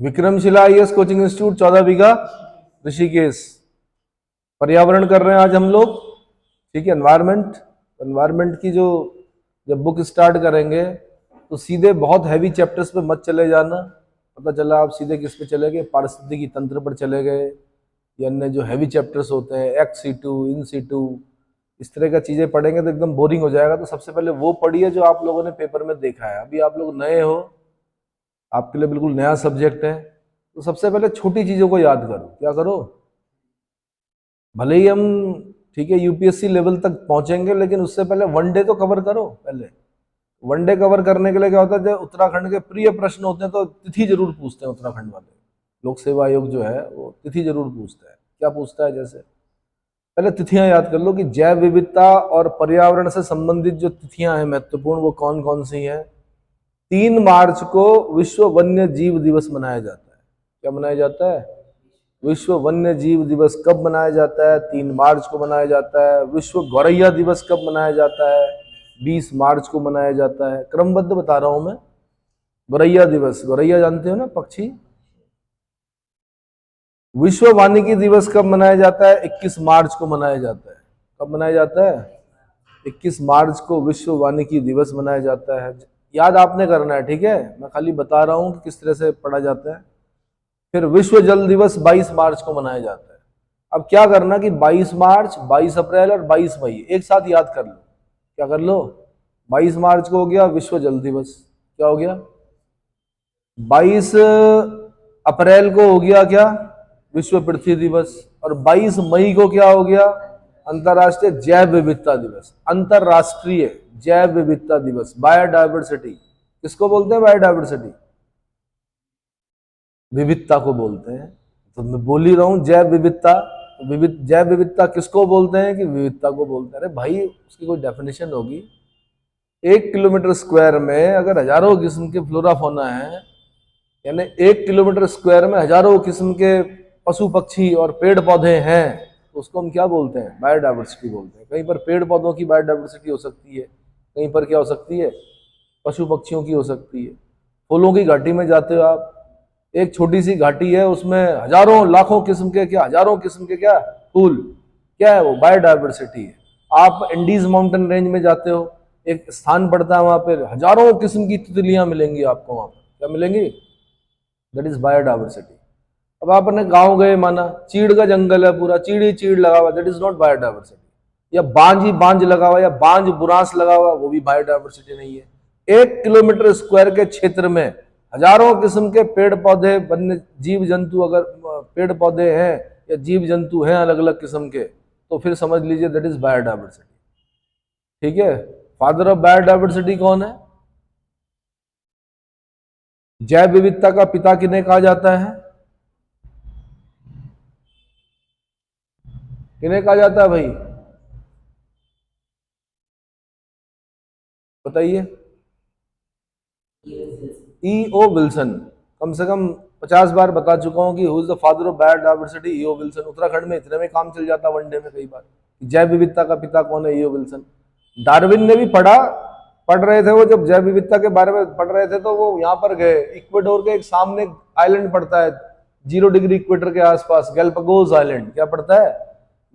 Vikramshila IAS coaching institute 14 बीघा ऋषिकेश। पर्यावरण कर रहे हैं आज हम लोग, ठीक है। एनवायरमेंट की जो जब बुक स्टार्ट करेंगे तो सीधे बहुत हैवी चैप्टर्स पे मत चले जाना। पता चला आप सीधे किस पे चले गए, पारिस्थितिकी तंत्र पर चले गए, या अन्य जो हैवी चैप्टर्स होते हैं एक्स सीटू, इन सीटू, इस तरह का चीजें पढ़ेंगे तो एकदम बोरिंग हो जाएगा। तो सबसे पहले वो पढ़िए जो आप लोगों ने पेपर में देखा है। अभी आप लोग नए हो, आपके लिए बिल्कुल नया सब्जेक्ट है, तो सबसे पहले छोटी चीजों को याद करो। क्या करो, भले ही हम ठीक है यूपीएससी लेवल तक पहुंचेंगे, लेकिन उससे पहले वनडे तो कवर करो। पहले वनडे कवर करने के लिए क्या होता है, जब उत्तराखंड के प्रिय प्रश्न होते हैं तो तिथि जरूर पूछते हैं उत्तराखंड वाले। लोक सेवा आयोग जो है वो तिथि जरूर पूछता है। क्या पूछता है, जैसे पहले तिथियां याद कर लो कि जैव विविधता और पर्यावरण से संबंधित जो तिथियां हैं महत्वपूर्ण, वो कौन कौन सी हैं। 3 मार्च को विश्व वन्य जीव दिवस मनाया जाता है। क्या मनाया जाता है, विश्व वन्य जीव दिवस। कब मनाया जाता है, 3 मार्च को मनाया जाता है। विश्व गौरैया दिवस कब मनाया जाता है, 20 मार्च को मनाया जाता है। क्रमबद्ध बता रहा हूं मैं। गौरैया दिवस, गौरैया जानते हो ना, पक्षी। विश्व वानिकी दिवस कब मनाया जाता है, 21 मार्च को मनाया जाता है। कब मनाया जाता है, 21 मार्च को विश्व वानिकी दिवस मनाया जाता है। याद आपने करना है, ठीक है। मैं खाली बता रहा हूं कि किस तरह से पढ़ा जाता है। फिर विश्व जल दिवस 22 मार्च को मनाया जाता है। अब क्या करना कि 22 मार्च, 22 अप्रैल और 22 मई एक साथ याद कर लो। क्या कर लो, 22 मार्च को हो गया विश्व जल दिवस। क्या हो गया, 22 अप्रैल को हो गया क्या, विश्व पृथ्वी दिवस। और 22 मई को क्या हो गया, अंतरराष्ट्रीय जैव विविधता दिवस। अंतरराष्ट्रीय जैव विविधता दिवस, बायोडायवर्सिटी। किसको बोलते हैं बायोडायवर्सिटी, विविधता को बोलते हैं। तो मैं बोल ही रहा हूं जैव विविधता। जैव विविधता किसको बोलते हैं, कि विविधता को बोलते हैं। अरे भाई उसकी कोई डेफिनेशन होगी। 1 किलोमीटर स्क्वायर में अगर हजारों किस्म के फ्लोरा फौना है, यानी 1 किलोमीटर स्क्वायर में हजारों किस्म के पशु पक्षी और पेड़ पौधे हैं, तो उसको हम क्या बोलते हैं, बायोडायवर्सिटी बोलते हैं। कहीं पर पेड़ पौधों की बायोडायवर्सिटी हो सकती है, कहीं पर क्या हो सकती है, पशु पक्षियों की हो सकती है। फूलों की घाटी में जाते हो आप, एक छोटी सी घाटी है, उसमें हजारों लाखों किस्म के, क्या हजारों किस्म के क्या फूल, क्या है वो, बायोडायवर्सिटी है। आप इंडीज माउंटेन रेंज में जाते हो, एक स्थान पड़ता है, वहां पर हजारों किस्म की तितलियां मिलेंगी आपको। वहां पर क्या मिलेंगी, दैट इज बायोडायवर्सिटी। अब आप अपने गांव गए, माना चीड़ का जंगल है पूरा, चीड़ ही चीड़ लगा हुआ, दैट इज नॉट बायोडायवर्सिटी। या बांझ ही बांझ लगा हुआ, या बांझ बुरांस लगा हुआ, वो भी बायोडायवर्सिटी नहीं है। 1 किलोमीटर स्क्वायर के क्षेत्र में हजारों किस्म के पेड़ पौधे, वन्य जीव जंतु, अगर पेड़ पौधे हैं या जीव जंतु हैं अलग अलग किस्म के, तो फिर समझ लीजिए दैट इज बायोडायवर्सिटी। ठीक है। फादर ऑफ बायोडायवर्सिटी कौन है, जैव विविधता का पिता किन्हें कहा जाता है, किन्हें कहा जाता है भाई, बताइए। E.O. विल्सन। कम से कम 50 बार बता चुका हूं कि who is the father of biodiversity, E.O. Wilson. Uttarakhand में इतने में काम चल जाता वनडे में कई बार। जैव विविधता का पिता कौन है, E.O. विल्सन। डार्विन ने भी पढ़ रहे थे वो, जब जैव विविधता के बारे में पढ़ रहे थे तो वो यहाँ पर गए, इक्वेडोर के एक सामने आइलैंड पड़ता है 0 डिग्री इक्वेटर के आसपास, गैलापागोस आइलैंड। क्या पड़ता है,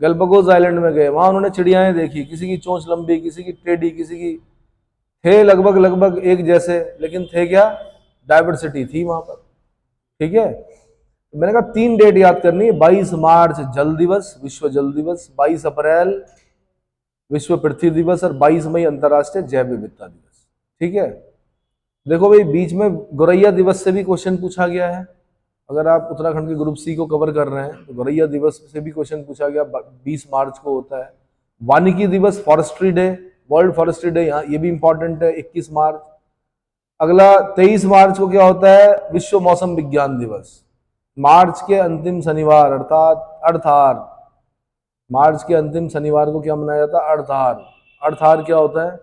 गैलापागोस आइलैंड में गए। वहां उन्होंने चिड़ियाएं देखी, किसी की चोंच लंबी, किसी की टेढ़ी, किसी की, थे लगभग लगभग एक जैसे, लेकिन थे क्या, डायवर्सिटी थी वहां पर। ठीक है। तो मैंने कहा 3 डेट याद करनी है, 22 मार्च जल दिवस, विश्व जल दिवस, 22 अप्रैल विश्व पृथ्वी दिवस, और 22 मई अंतरराष्ट्रीय जैव विविधता दिवस। ठीक है। देखो भाई, बीच में गौरैया दिवस से भी क्वेश्चन पूछा गया है। अगर आप उत्तराखंड के ग्रुप सी को कवर कर रहे हैं तो गौरैया दिवस से भी क्वेश्चन पूछा गया, 20 मार्च को होता है। वानिकी दिवस, forestry day, world forestry day, यहाँ ये भी इंपॉर्टेंट है, 21 मार्च। अगला 23 मार्च को क्या होता है, विश्व मौसम विज्ञान दिवस। मार्च के अंतिम शनिवार अर्थात अर्थार, मार्च के अंतिम शनिवार को क्या मनाया जाता है, अर्थार। अर्थार क्या होता है,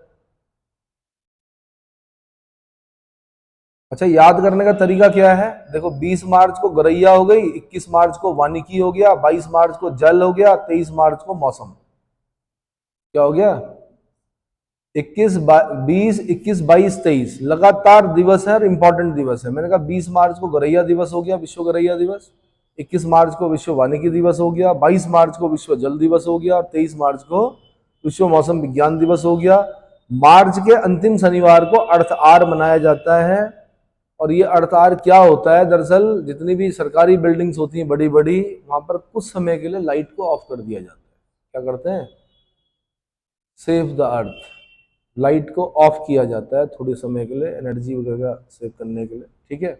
अच्छा याद करने का तरीका क्या है, देखो 20 मार्च को गौरैया हो गई, 21 मार्च को वानिकी हो गया, 22 मार्च को जल हो गया, 23 मार्च को मौसम। क्या हो गया, 21, 20, 21, 22, 23 लगातार दिवस है और इंपॉर्टेंट दिवस है। मैंने कहा 20 मार्च को गौरैया दिवस हो गया, विश्व गौरैया दिवस। 21 मार्च को विश्व वानिकी दिवस हो गया, 22 मार्च को विश्व जल दिवस हो गया और 23 मार्च को विश्व मौसम विज्ञान दिवस हो गया। मार्च के अंतिम शनिवार को अर्थ आर मनाया जाता है। और ये अर्थ आर क्या होता है, दरअसल जितनी भी सरकारी बिल्डिंग्स होती हैं बड़ी बड़ी, वहां पर कुछ समय के लिए लाइट को ऑफ कर दिया जाता है। क्या करते हैं? सेव द अर्थ, लाइट को ऑफ किया जाता है थोड़े समय के लिए, एनर्जी वगैरह सेव करने के लिए। ठीक है।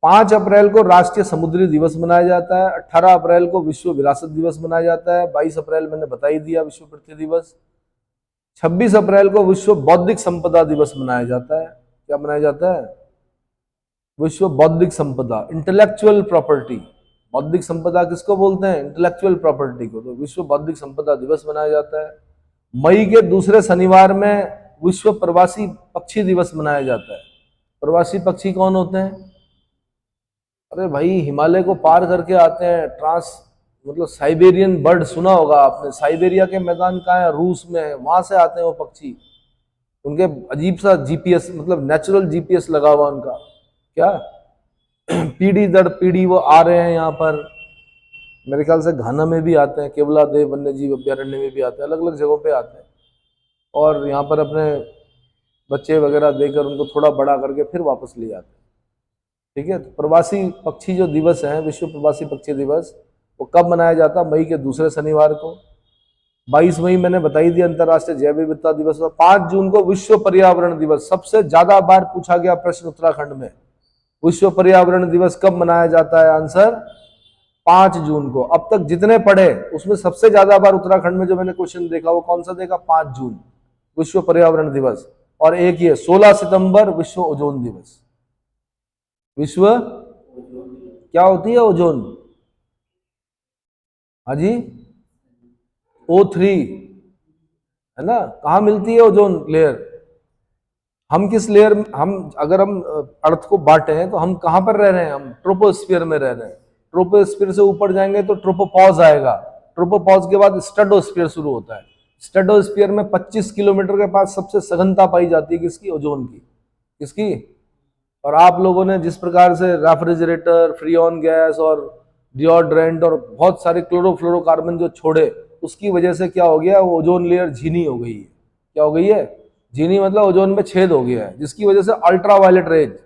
5 अप्रैल को राष्ट्रीय समुद्री दिवस मनाया जाता है। 18 अप्रैल को विश्व विरासत दिवस मनाया जाता है। 22 अप्रैल मैंने बता ही दिया विश्व पृथ्वी दिवस। 26 अप्रैल को विश्व बौद्धिक संपदा दिवस मनाया जाता है। क्या मनाया जाता है? विश्व बौद्धिक संपदा, इंटेलेक्चुअल प्रॉपर्टी। बौद्धिक संपदा किसको बोलते हैं? इंटेलेक्चुअल प्रॉपर्टी को। तो विश्व बौद्धिक संपदा दिवस मनाया जाता है। मई के दूसरे शनिवार में विश्व प्रवासी पक्षी दिवस मनाया जाता है। प्रवासी पक्षी कौन होते हैं? अरे भाई, हिमालय को पार करके आते हैं, मतलब साइबेरियन बर्ड सुना होगा आपने। साइबेरिया के मैदान कहाँ है? रूस में है, वहां से आते हैं वो पक्षी। उनके अजीब सा जीपीएस, मतलब नेचुरल जीपीएस लगा हुआ उनका। क्या पीढ़ी दर पीढ़ी वो आ रहे हैं यहाँ पर। मेरे ख्याल से घाना में भी आते हैं, केवला देव वन्य जीव अभ्यारण्य में भी आते हैं, अलग अलग जगहों पे आते हैं। और यहाँ पर अपने बच्चे वगैरह देकर उनको थोड़ा बड़ा करके फिर वापस ले जाते हैं। ठीक है। तो प्रवासी पक्षी जो दिवस है, विश्व प्रवासी पक्षी दिवस, वो कब मनाया जाता है? मई के दूसरे शनिवार को। 22 मई मैंने बताई दी अंतर्राष्ट्रीय जैव विविधता दिवस। 5 जून को विश्व पर्यावरण दिवस। सबसे ज्यादा बार पूछा गया प्रश्न उत्तराखंड में, विश्व पर्यावरण दिवस कब मनाया जाता है? आंसर 5 जून को। अब तक जितने पढ़े उसमें सबसे ज्यादा बार उत्तराखंड में जो मैंने क्वेश्चन देखा वो कौन सा देखा? 5 जून विश्व पर्यावरण दिवस। और एक ये 16 सितंबर विश्व ओजोन दिवस। विश्व क्या होती है? ओजोन। हाँ जी, O3 है ना। कहाँ मिलती है ओजोन लेयर? हम किस लेयर, अगर हम अर्थ को बांटे हैं तो हम कहां पर रह रहे हैं? हम ट्रोपोस्फियर में रह रहे हैं। ट्रोपोस्फियर से ऊपर जाएंगे तो ट्रोपोपॉज आएगा। ट्रोपोपॉज के बाद स्ट्रेटोस्फियर शुरू होता है। स्ट्रेटोस्फियर में 25 किलोमीटर के पास सबसे सघनता पाई जाती है किसकी? ओजोन की। किसकी? और आप लोगों ने जिस प्रकार से रेफ्रिजरेटर, फ्रीऑन गैस और डिओड्रेंट और बहुत सारे क्लोरोफ्लोरोकार्बन जो छोड़े, उसकी वजह से क्या हो गया? वो ओजोन लेयर झीनी हो गई है। क्या हो गई है? झीनी मतलब ओजोन में छेद हो गया है, जिसकी वजह से अल्ट्रावायलेट रेज,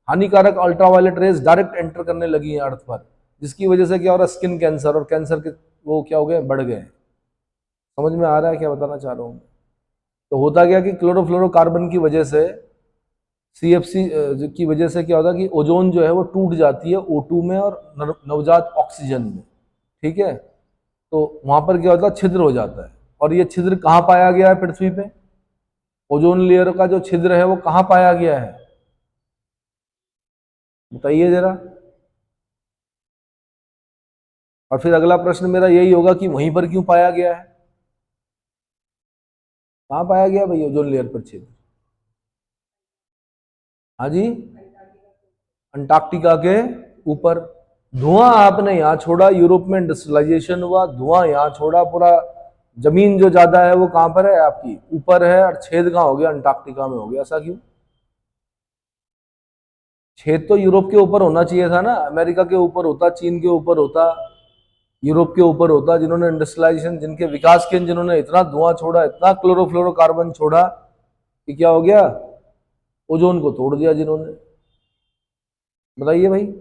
हानिकारक अल्ट्रावायलेट रेज डायरेक्ट एंटर करने लगी है अर्थ पर, जिसकी वजह से क्या हो रहा है? स्किन कैंसर और कैंसर के वो क्या हो गए? बढ़ गए। समझ में आ रहा है क्या बताना चाह रहा हूं? तो होता क्या कि क्लोरोफ्लोरोकार्बन की वजह से, CFC की वजह से क्या होता है कि ओजोन जो है वो टूट जाती है O2 में और नवजात ऑक्सीजन में। ठीक है। तो वहां पर क्या होता है? छिद्र हो जाता है। और ये छिद्र कहाँ पाया गया है पृथ्वी पे? ओजोन लेयर का जो छिद्र है वो कहां पाया गया है? बताइए जरा। और फिर अगला प्रश्न मेरा यही होगा कि वहीं पर क्यों पाया गया है? कहां पाया गया भाई ओजोन लेयर पर छिद्र? हाँ जी, अंटार्कटिका के ऊपर। धुआं आपने यहां छोड़ा, यूरोप में इंडस्ट्रियलाइजेशन हुआ, धुआं यहां छोड़ा, पूरा जमीन जो ज्यादा है वो कहां पर है? आपकी ऊपर है, और छेद कहां हो गया? अंटार्कटिका में हो गया। ऐसा क्यों? छेद तो यूरोप के ऊपर होना चाहिए था ना, अमेरिका के ऊपर होता, चीन के ऊपर होता, यूरोप के ऊपर होता, जिन्होंने इंडस्ट्रियलाइजेशन, जिनके विकास के, जिन्होंने इतना धुआं छोड़ा, इतना क्लोरोफ्लोरोकार्बन छोड़ा कि क्या हो गया? ओजोन को तोड़ दिया जिन्होंने। बताइए भाई।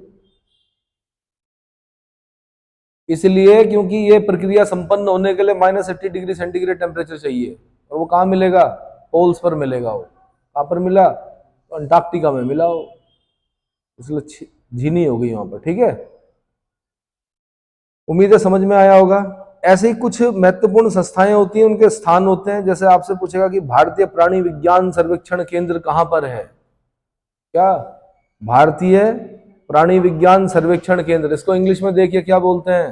इसलिए क्योंकि ये प्रक्रिया संपन्न होने के लिए -80 डिग्री सेंटीग्रेड टेम्परेचर चाहिए, और वो कहाँ मिलेगा? पोल्स पर मिलेगा। वो कहाँ पर मिला? तो अंटार्कटिका में मिला वो, इसलिए झीनी हो गई वहां पर। ठीक है, उम्मीद है समझ में आया होगा। ऐसे ही कुछ महत्वपूर्ण संस्थाएं होती हैं, उनके स्थान होते हैं। जैसे आपसे पूछेगा कि भारतीय प्राणी विज्ञान सर्वेक्षण केंद्र कहां पर है? क्या? भारतीय प्राणी विज्ञान सर्वेक्षण केंद्र, इसको इंग्लिश में देखिए क्या बोलते हैं?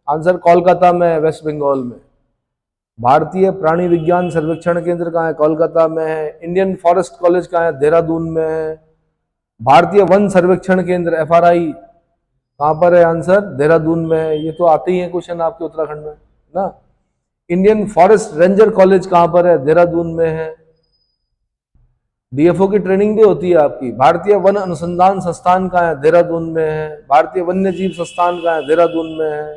आंसर कोलकाता में, वेस्ट बंगाल में। भारतीय प्राणी विज्ञान सर्वेक्षण केंद्र कहाँ है? कोलकाता में है। इंडियन फॉरेस्ट कॉलेज कहाँ है? देहरादून में है। भारतीय वन सर्वेक्षण केंद्र FRI कहाँ पर है? आंसर देहरादून में है। ये तो आते ही है क्वेश्चन आपके उत्तराखंड में ना। इंडियन फॉरेस्ट रेंजर कॉलेज कहाँ पर है? देहरादून में है। डीएफओ की ट्रेनिंग भी होती है आपकी। भारतीय वन अनुसंधान संस्थान कहाँ है? देहरादून में है। भारतीय वन्य जीव संस्थान कहाँ है? देहरादून में है।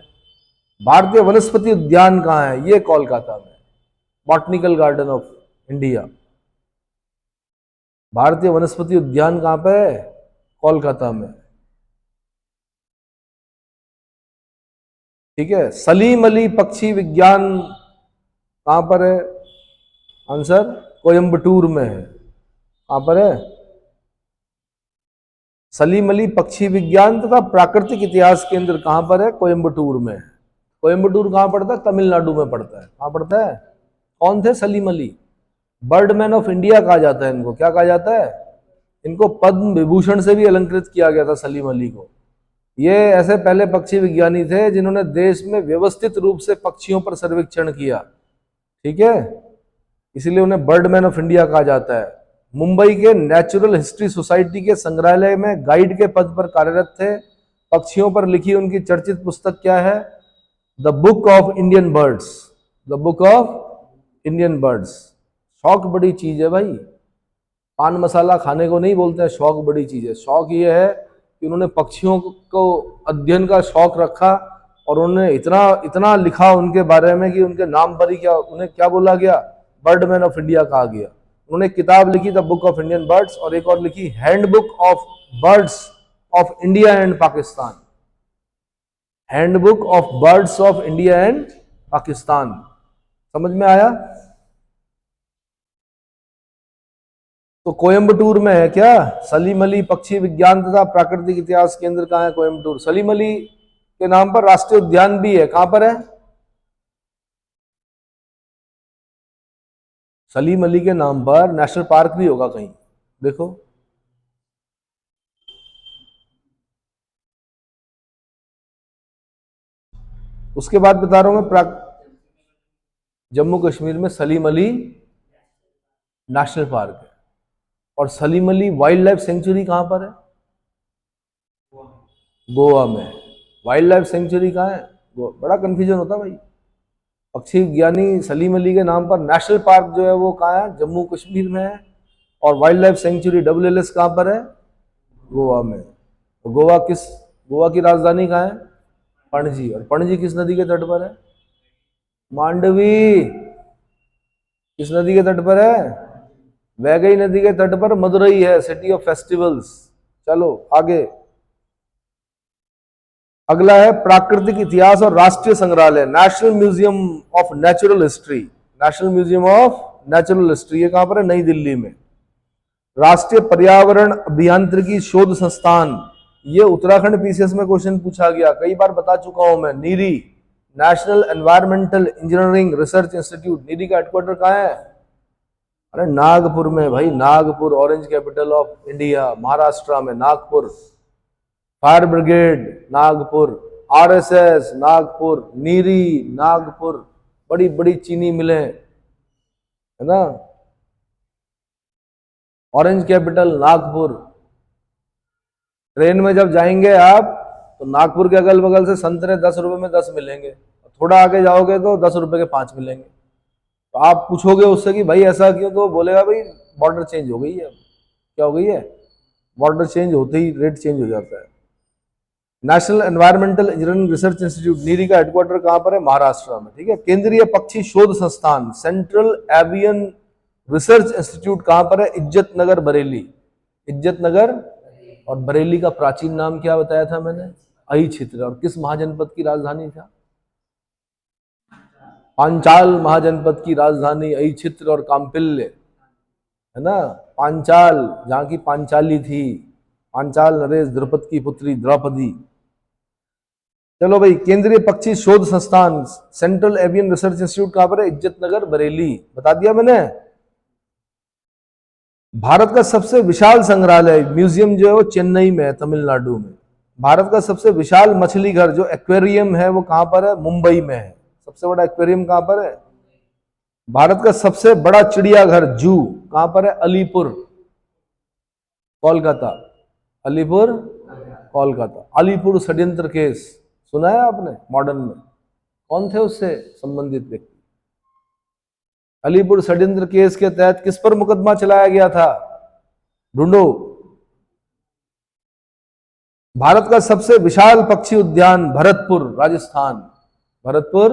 भारतीय वनस्पति उद्यान कहाँ है? ये कोलकाता में, बॉटनिकल गार्डन ऑफ इंडिया। भारतीय वनस्पति उद्यान कहाँ पे है? कोलकाता में। ठीक है। सलीम अली पक्षी विज्ञान कहां पर है? आंसर कोयंबटूर में है। कहां पर है? सलीम अली पक्षी विज्ञान तथा प्राकृतिक इतिहास केंद्र कहां पर है? कोयंबटूर में। कोयंबटूर कहां पड़ता है? तमिलनाडु में पड़ता है। कहां पड़ता है? कौन थे? Salim Ali. Birdman of India कहा जाता है इनको। क्या कहा जाता है? इनको पद्म विभूषण से भी अलंकृत किया गया था सलीम अली को। ये ऐसे पहले पक्षी विज्ञानी थे जिन्होंने देश में व्यवस्थित रूप से पक्षियों पर सर्वेक्षण किया। ठीक है, इसीलिए उन्हें बर्डमैन ऑफ इंडिया कहा जाता है। मुंबई के नेचुरल हिस्ट्री सोसाइटी के संग्रहालय में गाइड के पद पर कार्यरत थे। पक्षियों पर लिखी उनकी चर्चित पुस्तक क्या है? The book of Indian birds. The book of Indian birds. शौक बड़ी चीज है भाई, पान मसाला खाने को नहीं बोलते हैं शौक बड़ी चीज है। शौक ये है कि उन्होंने पक्षियों को अध्ययन का शौक रखा और उन्होंने इतना इतना लिखा उनके बारे में कि उनके नाम पर ही क्या उन्हें क्या बोला गया? बर्डमैन ऑफ इंडिया कहा गया। उन्होंने किताब लिखी the book of Indian birds और एक और लिखी handbook of birds of India and Pakistan. Handbook of birds of India and Pakistan. समझ में आया? तो कोयंबटूर में है क्या? सलीम अली पक्षी विज्ञान तथा प्राकृतिक इतिहास केंद्र कहाँ है? कोयंबटूर। सलीम अली के नाम पर राष्ट्रीय उद्यान भी है। कहां पर है? सलीम अली के नाम पर नेशनल पार्क भी होगा कहीं, देखो। उसके बाद बता रहा हूं मैं, जम्मू कश्मीर में सलीम अली नेशनल पार्क है। और Salim Ali wild life sanctuary कहां पर है? गोवा में। वाइल्ड लाइफ सेंचुरी कहां है? बड़ा कंफ्यूजन होता है भाई। पक्षी विज्ञानी सलीम अली के नाम पर नेशनल पार्क जो है वो कहाँ है? जम्मू कश्मीर में है। और वाइल्ड लाइफ सेंचुरी WLS कहां पर है? गोवा में। तो गोवा की राजधानी कहाँ है? पणजी। और पणजी किस नदी के तट पर है? मांडवी। किस नदी के तट पर है? वैगई नदी के तट पर मदुरई है, सिटी ऑफ फेस्टिवल्स। चलो आगे। अगला है प्राकृतिक इतिहास और राष्ट्रीय संग्रहालय, national museum of natural history. National museum of natural history ये कहां पर है? नई दिल्ली में। राष्ट्रीय पर्यावरण अभियांत्रिकी शोध संस्थान, ये उत्तराखंड PCS में क्वेश्चन पूछा गया, कई बार बता चुका हूं मैं। NEERI, national environmental engineering research institute. NEERI का हेडक्वार्टर कहां है? अरे नागपुर में भाई, Nagpur, orange capital of India, Maharashtra में Nagpur. Fire brigade Nagpur, RSS Nagpur, NEERI Nagpur, बड़ी बड़ी चीनी मिलें, है ना। Orange capital Nagpur. ट्रेन में जब जाएंगे आप तो नागपुर के अगल बगल से संतरे 10 रुपए में 10 मिलेंगे, थोड़ा आगे जाओगे तो 10 रुपए के 5 मिलेंगे। तो आप पूछोगे उससे कि भाई ऐसा क्यों, तो बोलेगा भाई बॉर्डर चेंज हो गई है। क्या हो गई है? बॉर्डर चेंज होते ही रेट चेंज हो जाता है। National environmental engineering research institute, NEERI का हेडक्वार्टर कहां पर है? महाराष्ट्र में। ठीक है। केंद्रीय पक्षी शोध संस्थान, सेंट्रल एवियन रिसर्च इंस्टीट्यूट कहां पर है? इज्जत नगर, बरेली। इज्जत नगर। और बरेली का प्राचीन नाम क्या बताया था मैंने? अहिछित्र। और किस महाजनपद की राजधानी था? पांचाल महाजनपद की राजधानी अहिछित्र और काम्पिल्य, है ना। पांचाल, जहां की पांचाली थी, पांचाल नरेश द्रुपद की पुत्री द्रौपदी। चलो भाई, केंद्रीय पक्षी शोध संस्थान सेंट्रल एवियन रिसर्च इंस्टीट्यूट कहां पर है? इज्जत नगर, बरेली। बता दिया मैंने। भारत का सबसे विशाल संग्रहालय म्यूजियम जो है वो चेन्नई में है, तमिलनाडु में। भारत का सबसे विशाल मछली घर जो एक्वेरियम है वो कहां पर है? मुंबई में है। सबसे बड़ा एक्वेरियम कहां पर है? भारत का सबसे बड़ा चिड़ियाघर जू कहां पर है? अलीपुर, कोलकाता। अलीपुर, कोलकाता। अलीपुर षड्यंत्र केस सुना है आपने? मॉडर्न में कौन थे उससे संबंधित व्यक्ति? अलीपुर षड्यंत्र केस के तहत किस पर मुकदमा चलाया गया था? ढूंढो। भारत का सबसे विशाल पक्षी उद्यान भरतपुर राजस्थान, भरतपुर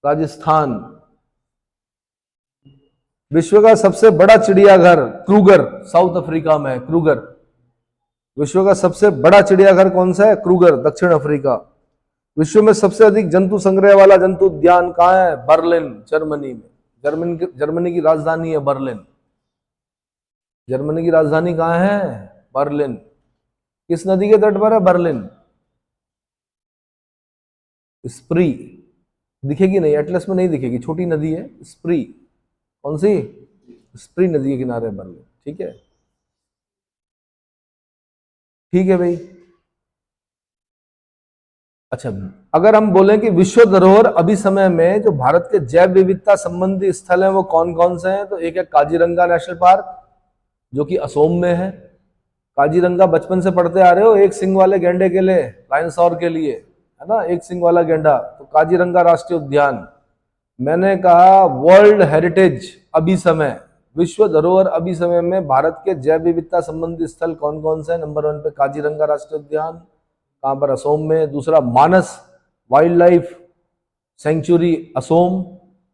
राजस्थान। विश्व का सबसे बड़ा चिड़ियाघर क्रूगर, साउथ अफ्रीका में क्रूगर। विश्व का सबसे बड़ा चिड़ियाघर कौन सा है? क्रूगर, दक्षिण अफ्रीका। विश्व में सबसे अधिक जंतु संग्रह वाला जंतु उद्यान कहाँ है? बर्लिन, जर्मनी में। जर्मनी की राजधानी है बर्लिन। जर्मनी की राजधानी कहाँ है? बर्लिन। किस नदी के तट पर है बर्लिन? स्प्री। दिखेगी नहीं, एटलस में नहीं दिखेगी, छोटी नदी है स्प्री। कौन सी? स्प्री नदी के किनारे बर्लिन। ठीक है, ठीक है भाई। अच्छा, अगर हम बोलें कि विश्व धरोहर अभी समय में जो भारत के जैव विविधता संबंधी स्थल हैं वो कौन कौन से हैं, तो एक है काजीरंगा नेशनल पार्क जो कि असोम में है। काजीरंगा बचपन से पढ़ते आ रहे हो, एक सिंग वाले गेंडे के लिए, डायनासोर के लिए, है ना, एक सिंग वाला गेंडा। तो काजीरंगा राष्ट्रीय उद्यान। मैंने कहा वर्ल्ड हेरिटेज अभी समय, विश्व धरोहर अभी समय में भारत के जैव विविधता संबंधी स्थल कौन कौन से हैं? नंबर 1 पे काजीरंगा राष्ट्रीय उद्यान, कहां पर? असोम में। दूसरा मानस वाइल्ड लाइफ सेंचुरी, असोम।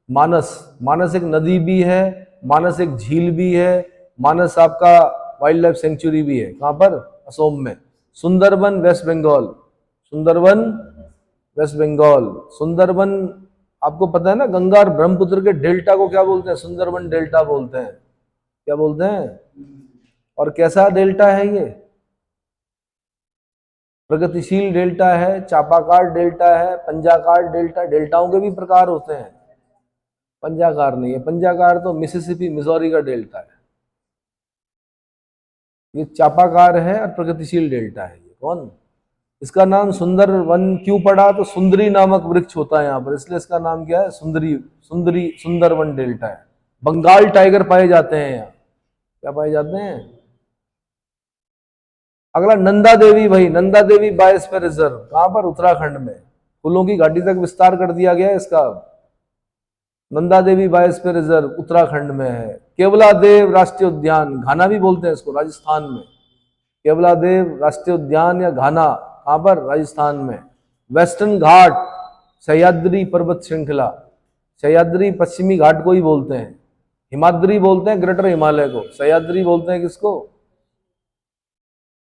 मानस, मानस एक नदी भी है, मानस एक झील भी है, मानस आपका वाइल्ड लाइफ सेंचुरी भी है। कहां पर? असोम में। Sundarban west Bengal, Sundarban west Bengal. सुंदरबन आपको पता है ना, गंगा और ब्रह्मपुत्र के डेल्टा को क्या बोलते हैं? सुंदरबन डेल्टा बोलते हैं। क्या बोलते हैं? और कैसा डेल्टा है ये? प्रगतिशील डेल्टा है, चापाकार डेल्टा है, पंजाकार डेल्टा। डेल्टाओं के भी प्रकार होते हैं, पंजाकार नहीं है। पंजाकार तो मिसिसिपी मिजोरी का डेल्टा है, ये चापाकार है और प्रगतिशील डेल्टा है। ये कौन? इसका नाम सुंदर वन क्यों पड़ा? तो सुंदरी नामक वृक्ष होता है यहाँ पर, इसलिए इसका नाम क्या है? सुंदरी, सुंदरी सुंदरवन डेल्टा है। बंगाल टाइगर पाए जाते हैं यहाँ। क्या पाए जाते हैं? अगला नंदा देवी भाई, नंदा देवी बायोस्फीयर रिजर्व कहां पर? उत्तराखंड में। फूलों की घाटी तक विस्तार कर दिया गया है इसका। नंदा देवी बायोस्फीयर रिजर्व उत्तराखंड में है। केवलादेव राष्ट्रीय उद्यान, घाना भी बोलते हैं इसको, राजस्थान में। केवलादेव राष्ट्रीय उद्यान या घाना, कहां पर? राजस्थान में। वेस्टर्न घाट, सह्याद्री पर्वत श्रृंखला, सह्याद्री पश्चिमी घाट को ही बोलते हैं। हिमाद्री बोलते हैं ग्रेटर हिमालय को, सह्याद्री बोलते हैं किसको?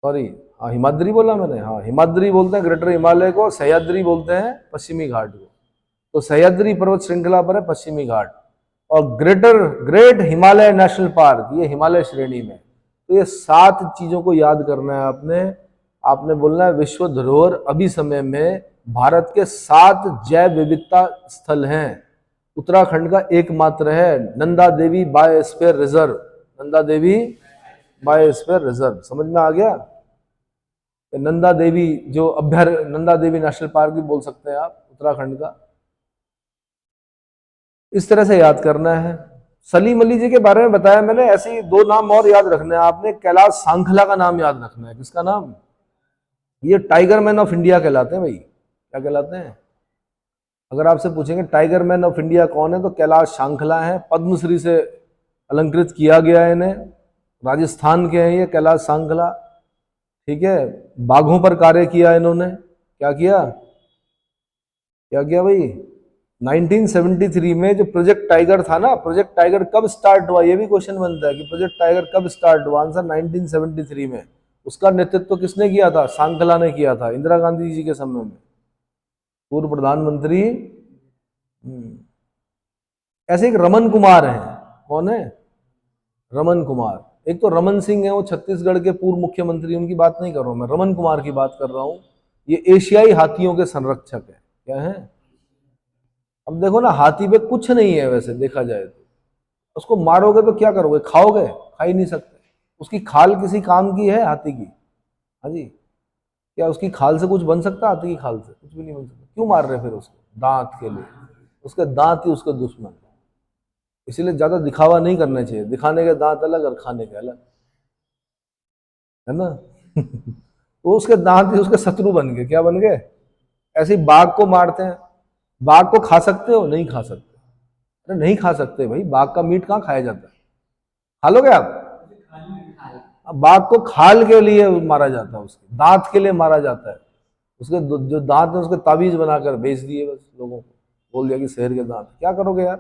सॉरी, हाँ हिमाद्री बोला मैंने, हाँ हिमाद्री बोलते हैं ग्रेटर हिमालय को, सह्याद्री बोलते हैं पश्चिमी घाट को। तो सह्याद्री पर्वत श्रृंखला पर है पश्चिमी घाट। और ग्रेट हिमालय नेशनल पार्क, ये हिमालय श्रेणी में। तो ये 7 चीजों को याद करना है आपने। आपने बोलना है विश्व धरोहर अभी समय में भारत के 7 जैव विविधता स्थल हैं। उत्तराखंड का एकमात्र है Nanda Devi biosphere reserve, Nanda Devi biosphere reserve. समझ में आ गया? नंदा देवी जो अभ्यारण्य, नंदा देवी नेशनल पार्क भी बोल सकते हैं आप उत्तराखंड का। इस तरह से याद करना है। सलीम अली जी के बारे में बताया मैंने, ऐसे ही 2 नाम और याद रखने हैं आपने। कैलाश सांखला का नाम याद रखना है। किसका नाम? ये टाइगर मैन ऑफ इंडिया कहलाते हैं भाई। क्या कहलाते हैं? अगर आपसे पूछेंगे टाइगर मैन ऑफ इंडिया कौन है, तो कैलाश सांखला है। पद्मश्री से अलंकृत किया गया है इन्हें, राजस्थान के हैं ये कैलाश सांखला। ठीक है, बाघों पर कार्य किया इन्होंने। क्या किया? क्या किया भाई? 1973 में जो प्रोजेक्ट टाइगर था ना, प्रोजेक्ट टाइगर कब स्टार्ट हुआ? ये भी क्वेश्चन बनता है कि प्रोजेक्ट टाइगर कब स्टार्ट हुआ। आंसर 1973 में। उसका नेतृत्व किसने किया था? सांखला ने किया था, इंदिरा गांधी जी के समय में, पूर्व प्रधानमंत्री। ऐसे एक रमन कुमार है। कौन है? रमन कुमार। एक तो रमन सिंह है, वो छत्तीसगढ़ के पूर्व मुख्यमंत्री, उनकी बात नहीं कर रहा हूं मैं, रमन कुमार की बात कर रहा हूं। ये एशियाई हाथियों के संरक्षक है। क्या है? अब देखो ना, हाथी पे कुछ नहीं है वैसे देखा जाए तो। उसको मारोगे तो क्या करोगे? खाओगे? खा ही नहीं सकते। उसकी खाल किसी काम की है हाथी की? हाँ जी, क्या उसकी खाल से कुछ बन सकता? हाथी की खाल से कुछ भी नहीं बन सकता। क्यों मार रहे फिर उसको? दांत के लिए। उसके दांत ही उसके दुश्मन। इसीलिए ज्यादा दिखावा नहीं करना चाहिए। दिखाने के दांत अलग और खाने के अलग, है ना। तो उसके दांत ही उसके शत्रु बन गए। क्या बन गए? ऐसे ही बाघ को मारते हैं। बाघ को खा सकते हो? नहीं खा सकते। अरे नहीं खा सकते भाई, बाघ का मीट कहाँ खाया जाता है? खा लोगे आप? बाघ को खाल के लिए मारा जाता है, उसके दांत के लिए मारा जाता है, उसके जो दांत है उसके ताबीज बनाकर बेच दिए बस लोगों को, बोल दिया कि शेर के दांत। क्या करोगे यार,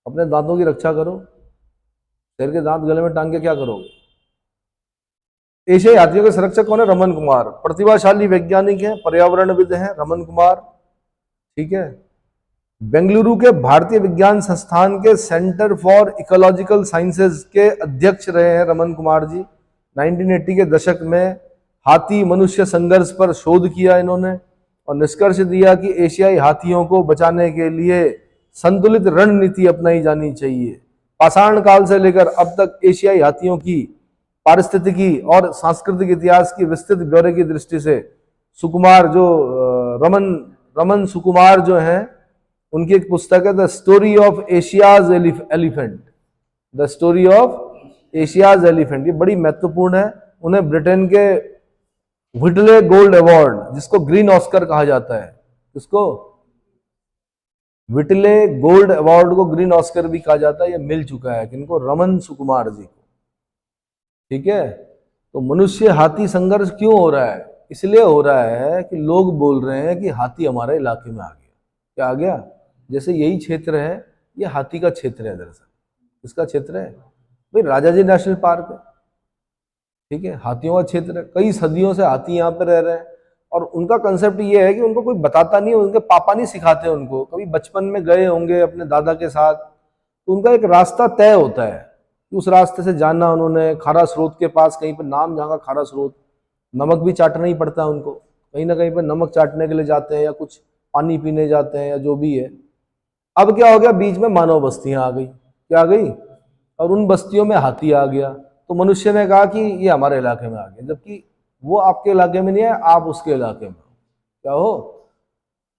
अपने दांतों की रक्षा करो, शेर के दांत गले में टांग के क्या करोगे। एशियाई हाथियों के संरक्षक कौन है? रमन कुमार, प्रतिभाशाली वैज्ञानिक हैं, पर्यावरणविद हैं रमन कुमार, ठीक है। बेंगलुरु के भारतीय विज्ञान संस्थान के सेंटर फॉर इकोलॉजिकल साइंसेज के अध्यक्ष रहे हैं रमन कुमार जी। 1980 के दशक में हाथी मनुष्य संघर्ष पर शोध किया इन्होंने और निष्कर्ष दिया कि एशियाई हाथियों को बचाने के लिए संतुलित रणनीति अपनाई जानी चाहिए। पाषाण काल से लेकर अब तक एशियाई हाथियों की पारिस्थितिकी और सांस्कृतिक इतिहास की विस्तृत ब्यौरे की दृष्टि से सुकुमार जो रमन सुकुमार जो हैं, उनकी एक पुस्तक है the story of Asia's elephant, the story of Asia's elephant, ये बड़ी महत्वपूर्ण है। उन्हें ब्रिटेन के व्हिटले गोल्ड अवार्ड, जिसको ग्रीन ऑस्कर कहा जाता है, इसको व्हिटले गोल्ड अवार्ड को ग्रीन ऑस्कर भी कहा जाता है, ये मिल चुका है किनको? रमन सुकुमार जी को, ठीक है। तो मनुष्य हाथी संघर्ष क्यों हो रहा है? इसलिए हो रहा है कि लोग बोल रहे हैं कि हाथी हमारे इलाके में आ गया। क्या आ गया? जैसे यही क्षेत्र है, ये हाथी का क्षेत्र है, दरअसल किसका क्षेत्र है भाई? राजाजी नेशनल पार्क है, ठीक है, हाथियों का क्षेत्र है। कई सदियों से हाथी यहाँ पे रह रहे हैं और उनका कंसेप्ट ये है कि उनको कोई बताता नहीं है, उनके पापा नहीं सिखाते उनको, कभी बचपन में गए होंगे अपने दादा के साथ, तो उनका एक रास्ता तय होता है कि उस रास्ते से जाना उन्होंने। खारा स्रोत के पास कहीं पर, नाम जहाँ का खारा स्रोत, नमक भी चाटना ही पड़ता है उनको, कहीं ना कहीं पर नमक चाटने के लिए जाते हैं या कुछ पानी पीने जाते हैं या जो भी है। अब क्या हो गया, बीच में मानव बस्तियां आ गई, क्या आ गई, और उन बस्तियों में हाथी आ गया। तो मनुष्य ने कहा कि ये हमारे इलाके में आ गया, जबकि वो आपके इलाके में नहीं है, आप उसके इलाके में क्या हो।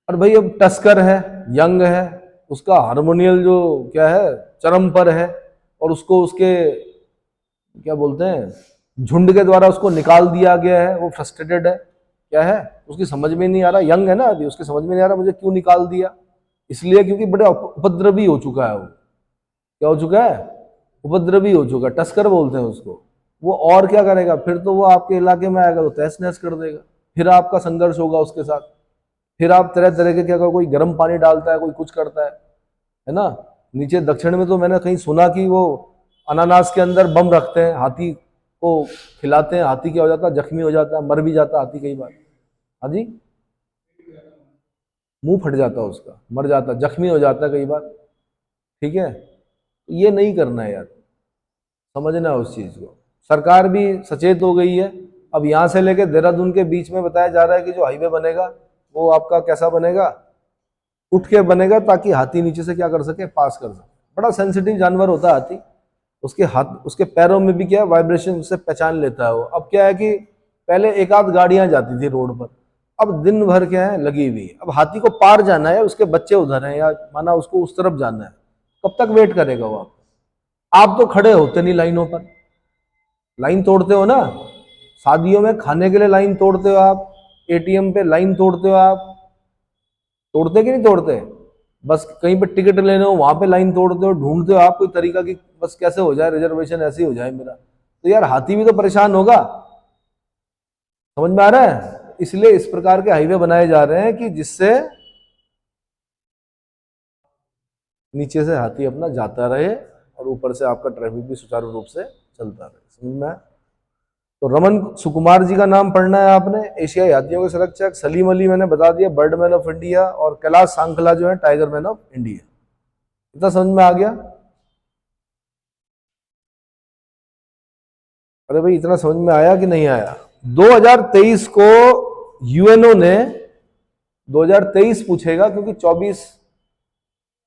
और भाई अब टस्कर है, यंग है, उसका हार्मोनियल जो क्या है चरम पर है, और उसको उसके क्या बोलते हैं झुंड के द्वारा उसको निकाल दिया गया है, वो फ्रस्ट्रेटेड है, क्या है, उसकी समझ में नहीं आ रहा, यंग है ना अभी, उसकी समझ में नहीं आ रहा मुझे क्यों निकाल दिया। इसलिए क्योंकि बड़े उपद्रवी हो चुका है वो। क्या हो चुका है? उपद्रवी हो चुका है, टस्कर बोलते हैं उसको। वो और क्या करेगा फिर? तो वो आपके इलाके में आएगा तो तहस नहस कर देगा, फिर आपका संघर्ष होगा उसके साथ, फिर आप तरह तरह के क्या, कोई गर्म पानी डालता है, कोई कुछ करता है ना। नीचे दक्षिण में तो मैंने कहीं सुना कि वो अनानास के अंदर बम रखते हैं, हाथी को खिलाते हैं, हाथी क्या हो जाता है, जख्मी हो जाता है, मर भी जाता है हाथी कई बार। हाँ जी, मुंह फट जाता है उसका, मर जाता है, जख्मी हो जाता है कई बार, ठीक है। ये नहीं करना है यार, समझना है उस चीज को। सरकार भी सचेत हो गई है। अब यहाँ से लेकर देहरादून के बीच में बताया जा रहा है कि जो हाईवे बनेगा वो आपका कैसा बनेगा, उठ के बनेगा, ताकि हाथी नीचे से क्या कर सके, पास कर सके। बड़ा सेंसिटिव जानवर होता है हाथी, उसके हाथ, उसके पैरों में भी क्या है वाइब्रेशन से पहचान लेता है वो। अब क्या है कि पहले एक आध गाड़ियां जाती थी रोड पर, अब दिन भर क्या है लगी हुई। अब हाथी को पार जाना है, उसके बच्चे उधर हैं या माना उसको उस तरफ जाना है, कब तक वेट करेगा वो? आप तो खड़े होते नहीं लाइनों पर, लाइन तोड़ते हो ना, शादियों में खाने के लिए लाइन तोड़ते हो आप, एटीएम पे लाइन तोड़ते हो आप, तोड़ते कि नहीं तोड़ते? बस कहीं पे टिकट लेने हो वहां पे लाइन तोड़ते हो, ढूंढते हो आप कोई तरीका कि बस कैसे हो जाए रिजर्वेशन, ऐसे ही हो जाए मेरा। तो यार हाथी भी तो परेशान होगा, समझ में आ रहा है? इसलिए इस प्रकार के हाईवे बनाए जा रहे हैं कि जिससे नीचे से हाथी अपना जाता रहे और ऊपर से आपका ट्रैफिक भी सुचारू रूप से चलता रहे, समझ में आया? तो रमन सुकुमार जी का नाम पढ़ना है आपने, एशियाई हाथियों के संरक्षक। सलीम अली मैंने बता दिया, बर्डमैन ऑफ इंडिया, और कैलाश सांखला जो है टाइगर मैन ऑफ इंडिया। इतना समझ में आ गया? अरे भाई इतना समझ में आया कि नहीं आया? 2023 को यूएनओ ने, 2023 पूछेगा क्योंकि 24,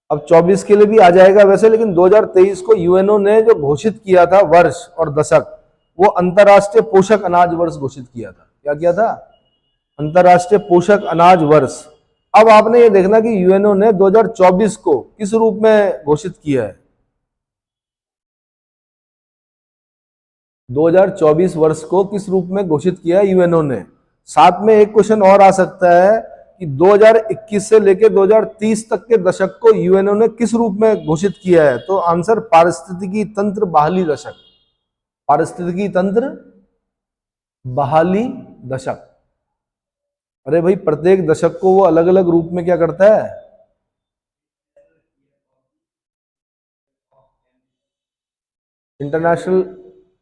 अब 24 के लिए भी आ जाएगा वैसे, लेकिन 2023 को यूएनओ ने जो घोषित किया था वर्ष और दशक, वो अंतरराष्ट्रीय पोषक अनाज वर्ष घोषित किया था। क्या किया था? अंतरराष्ट्रीय पोषक अनाज वर्ष। अब आपने ये देखना कि यूएनओ ने 2024 को किस रूप में घोषित किया है। 2024 वर्ष को किस रूप में घोषित किया है यूएनओ ने। साथ में एक क्वेश्चन और आ सकता है कि 2021 से लेकर 2030 तक के दशक को यूएनओ ने किस रूप में घोषित किया है। तो आंसर पारिस्थितिकी तंत्र बहाली दशक, पारिस्थितिकी तंत्र बहाली दशक। अरे भाई, प्रत्येक दशक को वो अलग अलग रूप में क्या करता है? इंटरनेशनल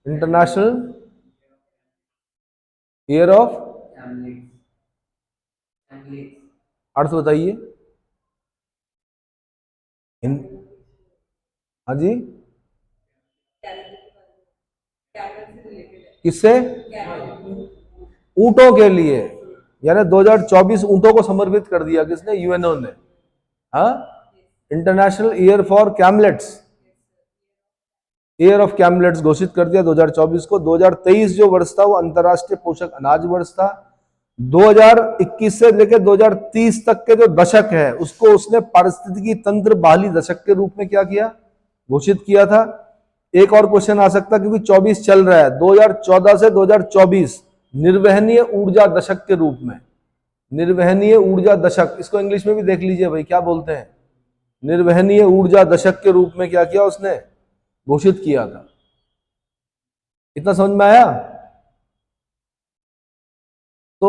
इंटरनेशनल ईयर ऑफ, अर्थ बताइए। हाँ जी, किससे? ऊंटों के लिए, यानी 2024 ऊंटों को समर्पित कर दिया किसने? यूएनओ ने। हाँ, international year for कैमलेट्स, year of कैमलेट्स घोषित कर दिया 2024 को। 2023 जो वर्ष था वो अंतरराष्ट्रीय पोषक अनाज वर्ष था। 2021 से लेकर 2030 तक के जो दशक है उसको उसने पारिस्थितिकी तंत्र बहाली दशक के रूप में क्या किया? घोषित किया था। एक और क्वेश्चन आ सकता क्योंकि 24 चल रहा है, 2014 से 2024 निर्वहनीय ऊर्जा दशक के रूप में, निर्वहनीय ऊर्जा दशक, इसको इंग्लिश में भी देख लीजिए भाई, क्या बोलते हैं? निर्वहनीय ऊर्जा दशक के रूप में क्या किया उसने? घोषित किया था। इतना समझ में आया? तो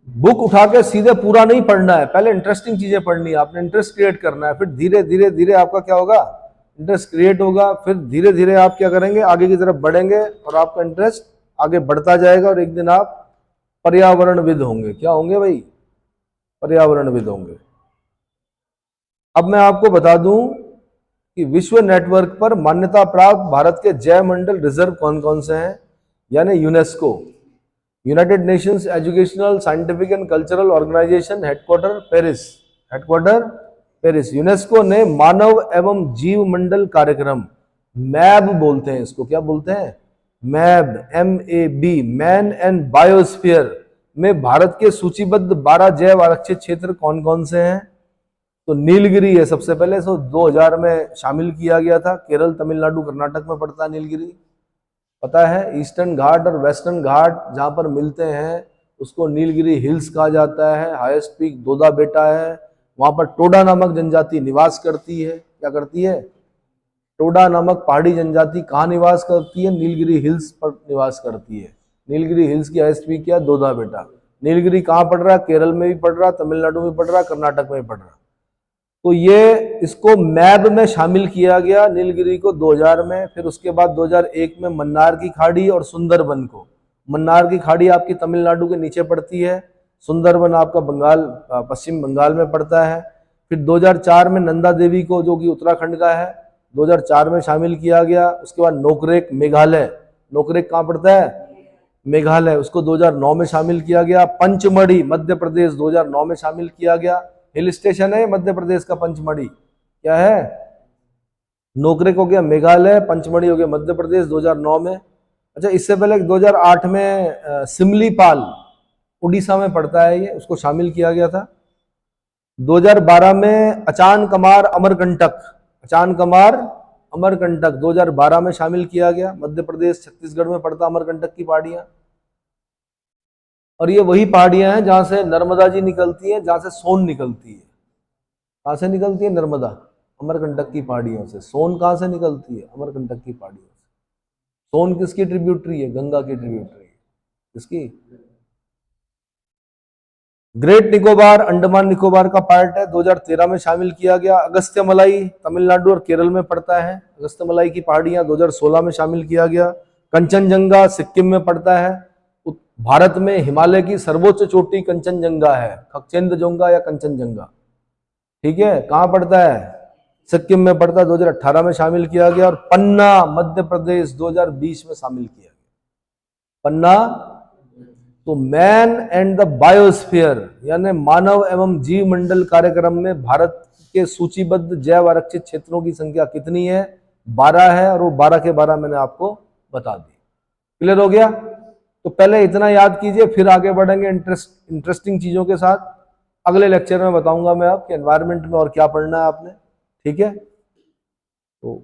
बुक उठा के सीधे पूरा नहीं पढ़ना है, पहले इंटरेस्टिंग चीजें पढ़नी है, आपने इंटरेस्ट क्रिएट करना है, फिर धीरे धीरे धीरे आपका क्या होगा? इंटरेस्ट क्रिएट होगा, फिर धीरे धीरे आप क्या करेंगे? आगे की तरफ बढ़ेंगे और आपका इंटरेस्ट आगे बढ़ता जाएगा और एक दिन आप पर्यावरणविद होंगे। क्या होंगे भाई? पर्यावरणविद होंगे। अब मैं आपको बता दूं कि विश्व नेटवर्क पर मान्यता प्राप्त भारत के जैव मंडल रिजर्व कौन कौन से हैं? यानी UNESCO, United Nations Educational Scientific and Cultural Organization, headquarter Paris, headquarter Paris. UNESCO ने मानव एवं जीव मंडल कार्यक्रम, मैब बोलते हैं इसको, क्या बोलते हैं? मैब, MAB, मैन एंड बायोस्फीयर में भारत के सूचीबद्ध 12 जैव आरक्षित क्षेत्र कौन कौन से हैं? तो नीलगिरी है सबसे पहले, 2000 में शामिल किया गया था। केरल, तमिलनाडु, कर्नाटक में पड़ता है नीलगिरी, पता है? ईस्टर्न घाट और वेस्टर्न घाट जहां पर मिलते हैं उसको नीलगिरी हिल्स कहा जाता है। हाईएस्ट पीक दोदा बेटा है, वहां पर टोडा नामक जनजाति निवास करती है। क्या करती है? टोडा नामक पहाड़ी जनजाति कहाँ निवास करती है? नीलगिरी हिल्स पर निवास करती है। नीलगिरी हिल्स की हाईएस्ट पीक क्या? दोदा बेटा। नीलगिरी कहाँ पड़ रहा है? केरल में भी पड़ रहा, तमिलनाडु में पड़ रहा, कर्नाटक में भी पड़ रहा। तो ये इसको मैब में शामिल किया गया नीलगिरी को 2000 में। फिर उसके बाद 2001 में मन्नार की खाड़ी और सुंदरबन को, मन्नार की खाड़ी आपकी तमिलनाडु के नीचे पड़ती है, सुंदरबन आपका बंगाल, पश्चिम बंगाल में पड़ता है। फिर 2004 में नंदा देवी को, जो कि उत्तराखंड का है, 2004 में शामिल किया गया। उसके बाद नोकरेक मेघालय, नोकरेक कहाँ पड़ता है? मेघालय, उसको 2009 में शामिल किया गया। पंचमढ़ी मध्य प्रदेश 2009 में शामिल किया गया। हिल स्टेशन है मध्य प्रदेश का पंचमढ़ी, क्या है? नोकरेक हो गया मेघालय, पंचमढ़ी हो गया मध्य प्रदेश 2009 में। अच्छा, इससे पहले 2008 में सिमलीपाल उड़ीसा में पड़ता है, ये उसको शामिल किया गया था। 2012 में अचान कमार अमरकंटक, अचान कमार अमरकंटक 2012 में शामिल किया गया। मध्य प्रदेश छत्तीसगढ़ में पड़ता अमरकंटक की पहाड़ियां। और ये वही पहाड़ियां हैं जहां से नर्मदा जी निकलती है, जहां से सोन निकलती है। कहां से निकलती है नर्मदा? अमरकंटक की पहाड़ियों से। सोन कहां से निकलती है? अमरकंटक की पहाड़ियों से। सोन किसकी ट्रिब्यूटरी है? गंगा की ट्रिब्यूटरी है। किसकी? ग्रेट निकोबार अंडमान निकोबार का पार्ट है, 2013 में शामिल किया गया। अगस्त्य मलाई तमिलनाडु और केरल में पड़ता है, अगस्त्य मलाई की पहाड़ियां 2016 में शामिल किया गया। कंचनजंगा सिक्किम में पड़ता है। भारत में हिमालय की सर्वोच्च चोटी कंचनजंगा है, खगचेंद्रजंगा या कंचनजंगा, ठीक है? कहां पड़ता है? सिक्किम में पड़ता है, 2018 में शामिल किया गया। और पन्ना मध्य प्रदेश 2020 में शामिल किया गया। पन्ना, तो मैन एंड द बायोस्फीयर यानी मानव एवं जीव मंडल कार्यक्रम में भारत के सूचीबद्ध जैव आरक्षित क्षेत्रों की संख्या कितनी है? 12 है, और वो 12 के 12 मैंने आपको बता दी। क्लियर हो गया? तो पहले इतना याद कीजिए, फिर आगे बढ़ेंगे इंटरेस्टिंग चीजों के साथ। अगले लेक्चर में बताऊंगा मैं आपके एनवायरनमेंट में और क्या पढ़ना है आपने, ठीक है? तो